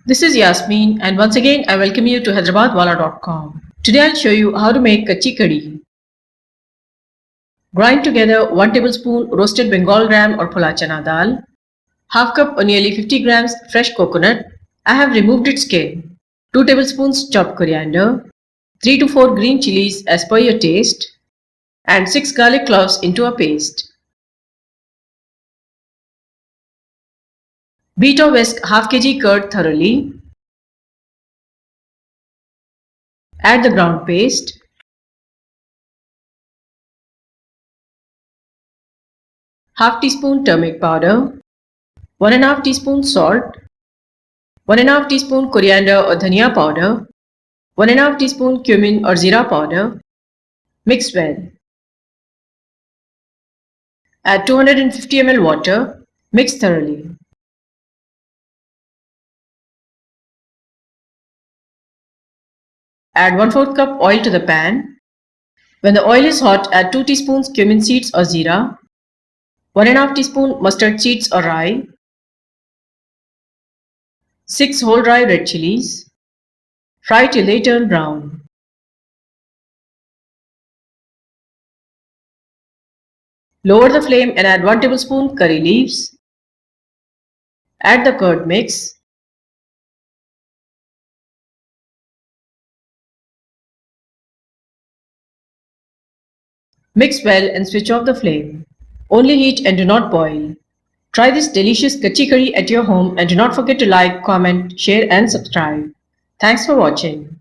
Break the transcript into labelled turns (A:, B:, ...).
A: This is Yasmeen, and once again I welcome you to hyderabadwala.com. Today I'll show you how to make Kachi Kadhi. Grind together 1 tablespoon roasted Bengal gram or Phula Chana dal, half cup or nearly 50 grams fresh coconut. I have removed its skin, 2 tablespoons chopped coriander, 3 to 4 green chillies as per your taste, and 6 garlic cloves into a paste. Beat or whisk half kg curd thoroughly. Add the ground paste. Half teaspoon turmeric powder, 1 1/2 teaspoon salt, 1 1/2 teaspoon coriander or dhaniya powder, 1 1/2 teaspoon cumin or Zeera powder. Mix well. Add 250 ml water. Mix thoroughly. Add 1/4 cup oil to the pan. When the oil is hot, add 2 teaspoons cumin seeds or Zeera, 1 1/2 teaspoon mustard seeds or rye, 6 whole dry red chillies. Fry till they turn brown. Lower the flame and add 1 tablespoon curry leaves. Add the curd mix. Mix well and switch off the flame. Only heat and do not boil. Try this delicious Kachi Kadhi at your home and do not forget to like, comment, share and subscribe. Thanks for watching.